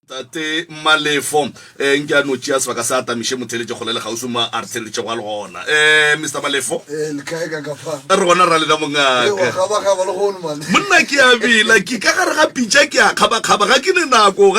tate Malefo nke a notšea sebaka sa atamiše motheletše kgole le gausi ma a re theletše go a le gona Mr. Malefo re gona ra lena mongaka monna ke a bila ke ka gare ga pitša ke a kgabakgaba ga ke ne nako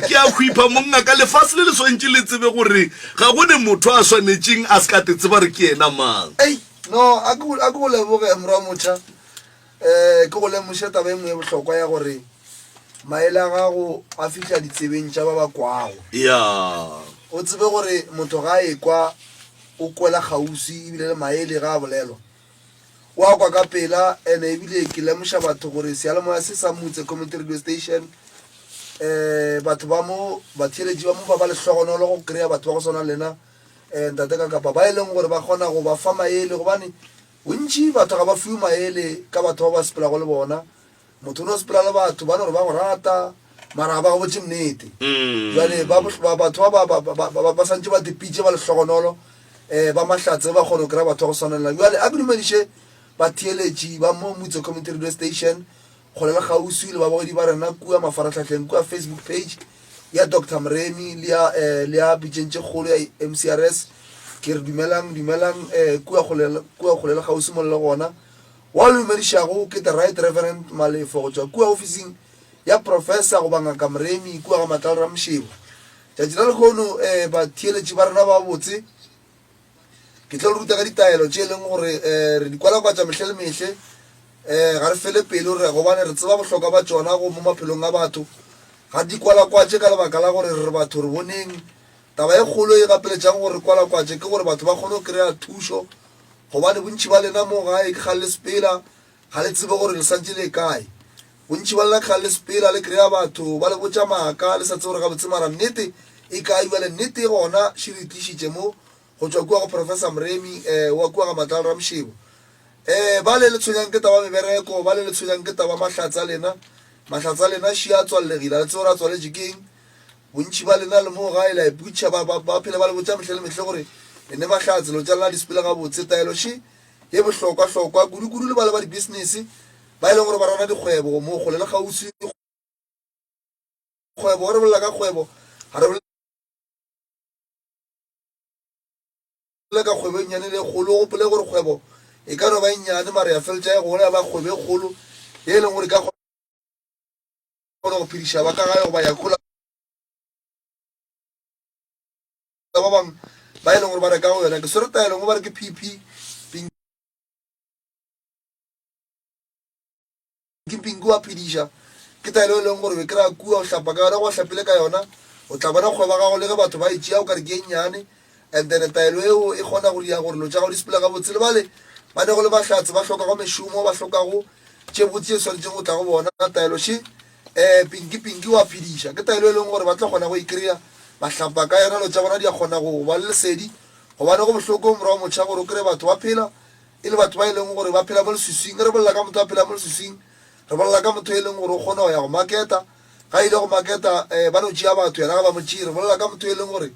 ke a hwipa mongaka lefase le le swantše le tsebe gore ga go ne motho a swanetšeng a se ka te tseba re ke ena mang no a ke go leboge mora motšha ke go lemoše taba e nngwe e bohlokwa ya gore maele a gago a fitlha ditsebeng tša ba ba kwago ya o tsebe gore motho ga e kwa o kwela kgausi ebile le maele ga a bolelwa wa kwa ka pela ene ebile ke lemoša batho gore sealemoya se sa motse community radio station batho ba mo batheletši ba mo ba le hlogonolo go kry-a batho ba go swana lena ntate ka kapa ba e leng gore ba kgona go ba fa maele gobane bontši batho ga ba fiwe maele ka batho ba ba sepelago le bona motho no sepela le batho ba ne gore ba go rata mara ga ba go botse nnete jale batho ba santse ba dipitše ba le hlogonolo ba mahlatse ba kgone go kry-a batho ba go swanelela jale a ke dumediše batheeletši ba mo motse community radio station kgole le gausi le ba bogedi ba rena kua mafaratlhatlheng kua Facebook page ya Dr. Mremi le ya bitšentše kgolo ya MCRS ke re dumelang kua kgole le gausi mo le gona wa le dumedišago ke the right reverend Malefo go tšwa kua officing ya professor go bangaka Mremi kua ga Matlalo Ramšebo tšatši la lekgono batheeletši ba rena ba botse ke tlo ruta ka ditaelo tše leng gore re di kwalakwatša mehle le mehle ga re fele pele re gobane re tseba bohlokwa ba tšona go mo maphelong a batho ga di kwalakwatše ka lebaka la gore re batho re boneng taba e kgolo e gapeletšang gore re kwalakwatše ke gore batho ba kgone go kry-a thušo gobane bontši ba lena mo gae ke ga le sepela ga le tsebe gore le santse le kae bontši ba lena ke ga le sepela le kry-a batho ba le botša maaka le sa tse gore ga botse mara nnete e kae bale nnete gona še re tlišitše mo go tšwa kua go professor Mremi wa kua ga Matlalo Ramšebo ba le tshwenyang ke taba mebereko ba le tshwenyang ke taba mahlatsa lena še a tswallegile le tseo re a tswaletše keng bontši ba lena le mo gae la iputša ba phele ba le botša mehle le mehle gore lene mahlatse lo tša lena disepele ga botse taelo še ye bohlokwa kudu le ba le ba di-business ba e leng gore ba rana dikgwebo mo kgole le gausi kgwebo re bolela ka kgwebo ga re le ka kgwebo e nnyane le kgolo gopole gore kgwebo e ka no ba nnyane mare ya feletša e gole ya ba kgwebo e kgolo e leng gore ka kgona go phediša ba ka gae go ba yakola ba bangwe ba e leng gore ba reka go yona ke swere taelong go ba re ke pp pinki wa phediša ke taelo e leng gore be kry-a kua go hlapa ka yona go hlapile ka yona o tla bona kgweba gago le ge batho ba e tšea o ka re ke e nnyane and then taelo eo e kgona go dia gore lo tša go di sepela ga botse le bale ba ne go le bahlatse ba hloka go mešomo ba hlokago tše botse e swanetseng go tla go bona taelo še pinki wa phediša ke taelo e leng gore ba tla kgona go ikry-a mahlapa ka yona lo tša bona di a kgona go ba le lesedi gobane go bohloko morago motšha gore o kry batho ba phela e le batho ba e leng gore ba phela mo leswiswing re bolela ka motho a phela mo leswiswing re bolela ka motho e leng gore o kgona go ya go maketa ga ile go maketa ba no tšea batho yena ga ba motšee re bolela ka motho e leng gore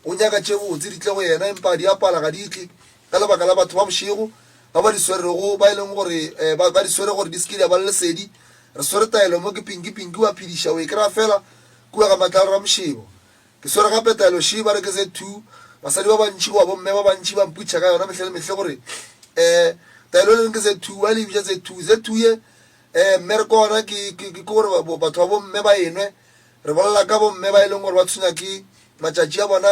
o nyaka tše botse di tle go yena empa di apala ga di tle ka lebaka la batho ba bošego ba ba di swerego ba e leng gore ba di swere gore di sekile ba le lesedi re swere taelo mo ke pinki wa phediša o e kry-a fela kua ga Matlalo Ramšebo ke swere gape taelo še ba re ke Z2 basadi ba bantši goa bomme ba bantši ba mputša ka yona mehle le mehle gore taelo e leng ke Z2 ba le ebitša Z2 ye mmereko ona ke gore batho ba bomme ba enwe re bolela ka bomme ba e leng gore ba tshwenya ke matšatši a bona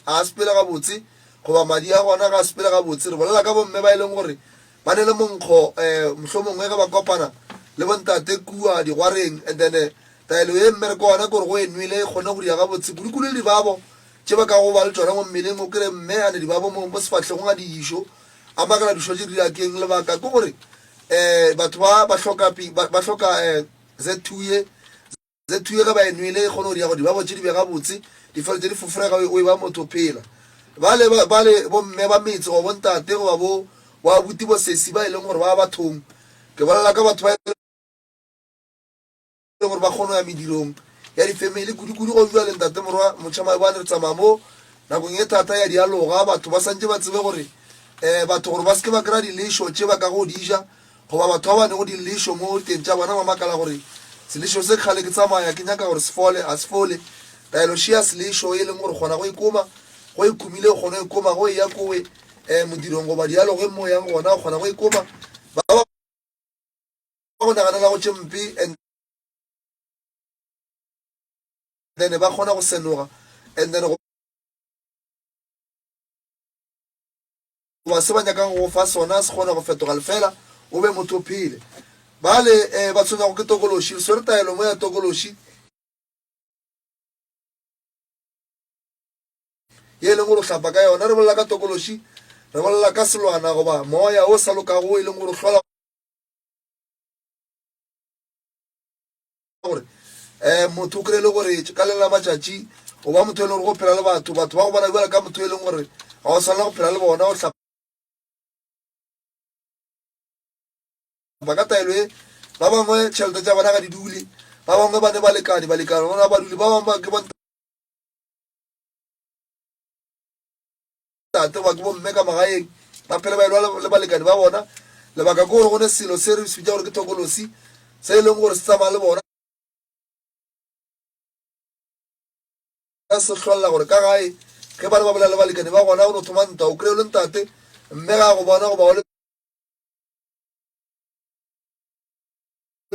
a sepele ga botse goba madi a gona ga a sepele ga botse re bolela ka bomme ba e leng gore ba ne le monkgo mohlho mongwe ge ba kopana le bontate kua digwareng and then taelo e mmereko ona kore go enwele e kgone go dia ga botse kudu le dibabo tše ba ka go ba le tsona mo mmeleng o kry mme a ne dibabo mo sefatlhegong a dišo a makala dišo tše dirakeng lebaka ke gore batho ba hloka Z2 ye ge ba enwele e kgone go dia go dibabo tše di be ga botse di fele tše di fofurega o e ba motho phela ba le bomme ba metse go bontate go ba bo wa buti bo sesi ba e leng gore ba bathong ke bolela ka batho ba e leng gore ba kgone ya medirong ya difamily kudu go bua le ntate morwa motšhama ba ne re tsamaya mo nakong e thata ya dialoga batho ba santse ba tsebe gore batho gore ba se ke ba kry-a dilešo tše ba ka go dija goba batho ba bane go dilešo mo teng tša bona ba makala gore selešo se kgale ke tsamaya ke nyaka gore se fole a se fole taeloši ya selešo e leng gore kgona go ikoma go ikhumile o kgona go ikoma go e ya kowe modirong goba dialogo e mo yang gona o kgona go ikoma ba go naganela go tše mpe and then ba kgona go senoga and then ba se ba nyakang go fa sona se kgona go fetoga lefela o be motho phele bale ba tshwenya go ke tokološi le swere taelo mo ya tokološi ye leng gore o hlapa ka yona re bolela ka tokološi re bolela ka selwana goba moya o sa lokago e leng gore o hlola gore motho o kry le gore ka lela matšatši o ba motho e leng gore go phela le batho ba go bona bjala ka motho e leng gore ga o swanela go phela le bona o hlapa ka taelo e ba bangwe tšhelete tša bona ga di dule ba bangwe ba ne balekane bona ba dule ba bangwe ke bontate ba ke bomme ka magaeng ba phele ba elwa le balekane ba bona lebaka ke gore go ne selo se re se bitša gore ke tokolosi se e leng gore se tsamaya le bona se hlolela gore ka gae ge ba re ba bolela le balekane ba gona o no thoma nta o kry-o le ntate mme ga go bona goba o le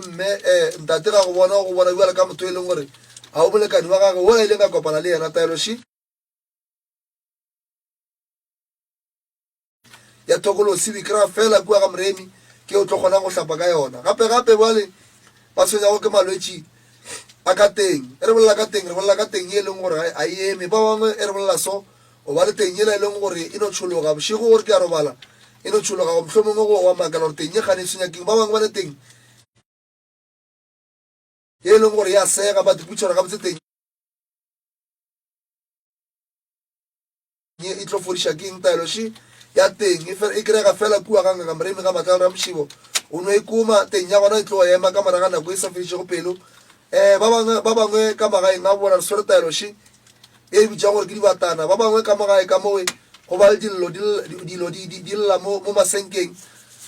mme ntate ga go bona bjale ka motho e leng gore ga o molekane wa gage o a ileng ka kopana le yena taeloši ya tokolosi o ikry-a fela kua ga moremi ke o tlo kgonang go hlapa ka yona gape bale ba tshwenyago ke malwetši a ka teng re bolela ka teng e leng gore a eme ba bangwe e re bolela so o ba le teng ela e leng gore e no tšhologa bošego gore ke a robala e no tšhologa go mohlomongwe go wa makala gore teng e gane e tshwenyakeng ba bangwe ba le teng e leng gore ya sega batho putšhora ga botse teng e tlo fodiša keng taeloši ya teng e kry-ega fela kua ganga ka moremi ga matlalo ra mošibo o no ikoma teng ya gona e tlo ema ka moraga nako e sa fedišego pelo ba bangwe ka magaeng a bona re swere taeloši e bitšang gore ke dibatana ba bangwe ka magae ka moe go ba le dilo di lla mo masenkeng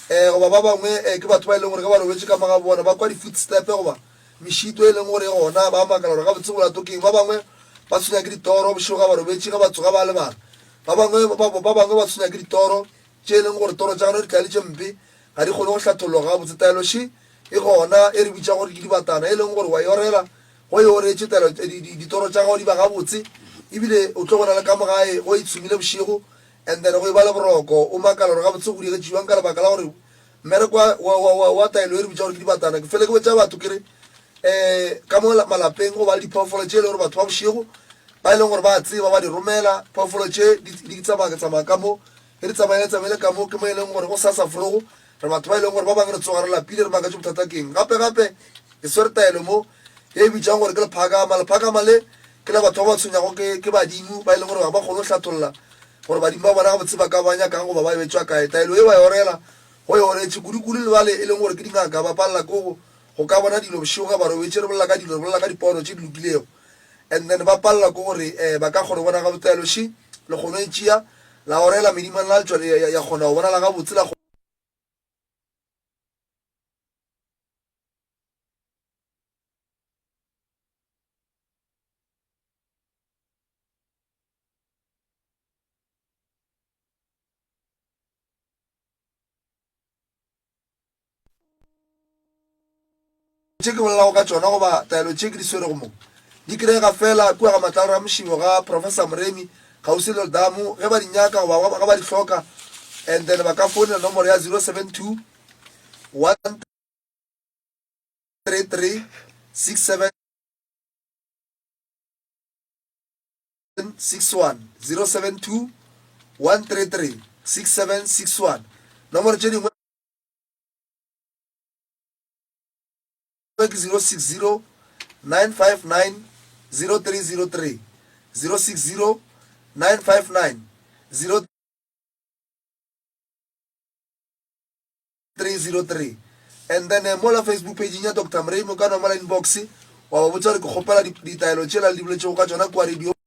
goba ba bangwe ke batho ba e leng gore ke ba robetse ka maga bona ba kwa di-footstep goba mešito e leng gore gona ba makala gore ga botse bolatokeng ba bangwe ba tshwenya ke ditoro bošego ga ba robetse ga ba tsoga ba le bana ba bangwe ba tshwenya ke ditoro tše e leng gore toro tša gano di tlale tše mpe ga di kgone go hlatologa ga botse taeloši e gona e re bitša gore ke dibatana e leng gore wa yorela go e oretše ditoro tša gago di ba gabotse ebile o tlo gona le ka mogae go itshomile bošego and then go e ba le boroko o makala gore ga botse go digetšiwang ka lebaka la gore mmereko wa taelo e re bitša gore ke dibatana ke fele ke betša batho kere ka mo malapeng go ba le diphoofolo tše e le gore batho ba bošego ba e leng gore ba tseba ba di romela phoofolo tše di tsamaya ka mo e di tsamaele ka mo ke mo e leng gore go sasa forogo re batho ba e leng gore ba bangwe re tsoga re lapile re makatše bothata keng gape e swere taelo mo e bitšang gore ke lephakama le ke le batho ba ba tshwenyago ke badimo ba e leng gore ga ba kgone go hlatolola gore badimo ba bona ga botse ba ka banyakang goba ba betswa kae taelo e ba yorela go yoretše kudu le bale e leng gore ke dingaka ba palela ko go ka bona dilo bošego ga ba robetse re bolela ka dilo re bolela ka dipono tše di lokilego and then ba palela ko gore ba ka kgone go bona ga botaeloši le kgone e tšea la orela medimane la letswa ya kgona go bonala ga botse la tše ke bolelago ka tšona goba taelo tše ke di swere go mo di kry-ega fela kua ga matlalo ra mošibo ga professor moremi kgausi le damo ge ba di nyaka goba ga ba di hloka and then ba ka founela nomoro ya 072 133 67 61 072 133 6761 nomoro tše dingwe ke 060 959 0303 060 959 0303 and then mo la Facebook page ya Dr. Mremo ka nomala inbox wa ba botsa re ke kgopela ditaelo tšela le di boletšego ka tšona kwa radio